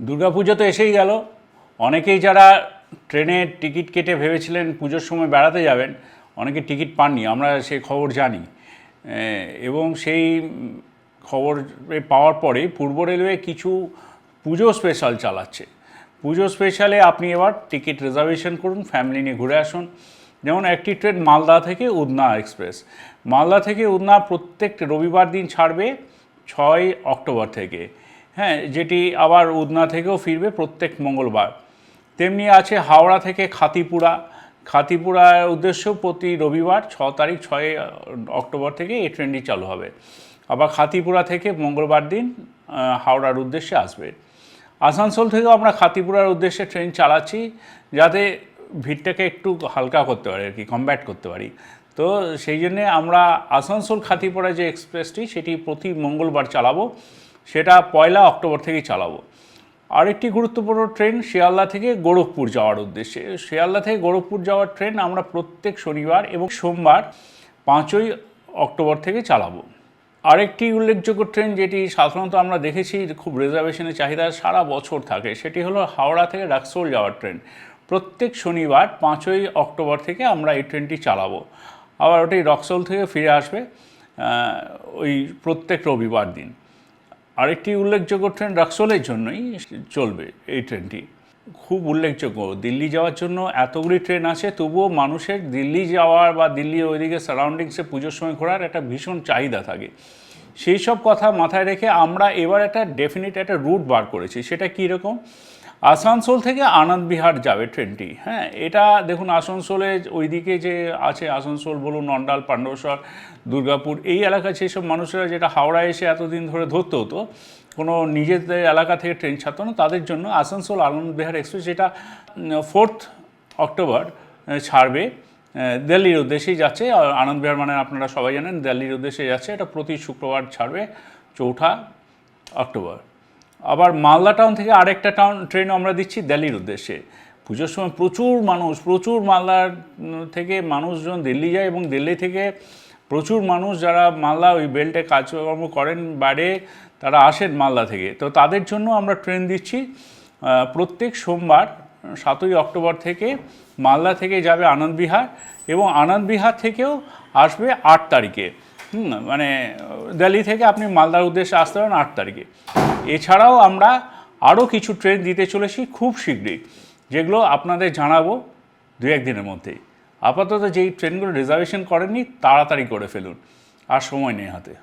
দুর্গাপুজো তো এসেই গেল। অনেকেই যারা ট্রেনের টিকিট কেটে ভেবেছিলেন পুজোর সময় বেড়াতে যাবেন, অনেকে টিকিট পাননি, আমরা সেই খবর জানি। এবং সেই খবর পাওয়ার পরে পূর্ব রেলওয়ে কিছু পুজো স্পেশাল চালাচ্ছে। পুজো স্পেশালে আপনি এবার টিকিট রিজার্ভেশন করুন, ফ্যামিলি নিয়ে ঘুরে আসুন। যেমন একটি ট্রেন মালদা থেকে উদনা এক্সপ্রেস, মালদা থেকে উদনা প্রত্যেক রবিবার দিন ছাড়বে 6 অক্টোবর থেকে, হ্যাঁ, যেটি আবার উদনা থেকেও ফিরবে প্রত্যেক মঙ্গলবার। তেমনি আছে হাওড়া থেকে খাতিপুরা, খাতিপুরার উদ্দেশ্য প্রতি রবিবার 6 অক্টোবর থেকে এই ট্রেনটি চালু হবে। আবার খাতিপুরা থেকে মঙ্গলবার দিন হাওড়ার উদ্দেশ্যে আসবে। আসানসোল থেকেও আমরা খাতিপুরার উদ্দেশ্যে ট্রেন চালাচ্ছি, যাতে ভিড়টাকে একটু হালকা করতে পারি আর কি, কমব্যাট করতে পারি। তো সেই জন্যে আমরা আসানসোল খাতিপুরা যে এক্সপ্রেসটি সেটি প্রতি মঙ্গলবার চালাবো, সেটা 1 অক্টোবর থেকেই চালাবো। আরেকটি গুরুত্বপূর্ণ ট্রেন শিয়ালদা থেকে গোরখপুর যাওয়ার উদ্দেশ্যে, শিয়ালদা থেকে গোরখপুর যাওয়ার ট্রেন আমরা প্রত্যেক শনিবার এবং সোমবার 5 অক্টোবর থেকে চালাবো। আরেকটি উল্লেখযোগ্য ট্রেন যেটি সাধারণত আমরা দেখেছি খুব রিজার্ভেশনের চাহিদা সারা বছর থাকে, সেটি হলো হাওড়া থেকে রাক্সোল যাওয়ার ট্রেন। প্রত্যেক শনিবার 5 অক্টোবর থেকে আমরা এই ট্রেনটি চালাবো। আবার ওটি রক্সোল থেকে ফিরে আসবে ওই প্রত্যেক রবিবার দিন। আরেকটি উল্লেখযোগ্য ট্রেন রাক্সোলের জন্যই চলবে এই ট্রেনটি, খুব উল্লেখযোগ্য। দিল্লি যাওয়ার জন্য এতগুলি ট্রেন আছে, তবুও মানুষের দিল্লি যাওয়ার বা দিল্লির ওইদিকে সারাউন্ডিংসে পুজোর সময় ঘোরার একটা ভীষণ চাহিদা থাকে। সেই সব কথা মাথায় রেখে আমরা এবার একটা ডেফিনিট একটা রুট বার করেছি। সেটা কীরকম? আসানসোল থেকে আনন্দ বিহার যাবে ট্রেনটি। হ্যাঁ, এটা দেখুন আসানসোলে ওইদিকে যে আছে, আসানসোল বলুন, নন্ডাল, পাণ্ডবসর, দুর্গাপুর, এই এলাকায় সেসব মানুষেরা যেটা হাওড়ায় এসে এতদিন ধরে ধরতে হতো, কোনো নিজেদের এলাকা থেকে ট্রেন ছাড়তো না, তাদের জন্য আসানসোল আনন্দ বিহার এক্সপ্রেস, যেটা 4 অক্টোবর ছাড়বে, দিল্লির উদ্দেশ্যেই যাচ্ছে। আনন্দ বিহার মানে আপনারা সবাই জানেন দিল্লির উদ্দেশ্যে যাচ্ছে। এটা প্রতি শুক্রবার ছাড়বে 4 অক্টোবর। আবার মালদা টাউন থেকে আরেকটা ট্রেন আমরা দিচ্ছি দিল্লির উদ্দেশ্যে। পুজোর সময় প্রচুর মালদার থেকে মানুষজন দিল্লি যায়, এবং দিল্লি থেকে প্রচুর মানুষ যারা মালদা ওই বেল্টে কাজকর্ম করেন বাইরে, তারা আসেন মালদা থেকে। তো তাদের জন্য আমরা ট্রেন দিচ্ছি প্রত্যেক সোমবার 7 অক্টোবর থেকে। মালদা থেকে যাবে আনন্দ বিহার, এবং আনন্দ বিহার থেকেও আসবে 8 তারিখে। মানে দিল্লি থেকে আপনি মালদার উদ্দেশ্যে আসতে পারেন 8 তারিখে। এছাড়াও আমরা আরও কিছু ট্রেন দিতে চলেছি খুব শীঘ্রই, যেগুলো আপনাদের জানাবো 2-1 দিনের মধ্যেই। আপাতত যেই ট্রেনগুলো রিজার্ভেশন করেননি তাড়াতাড়ি করে ফেলুন, আর সময় নেই হাতে।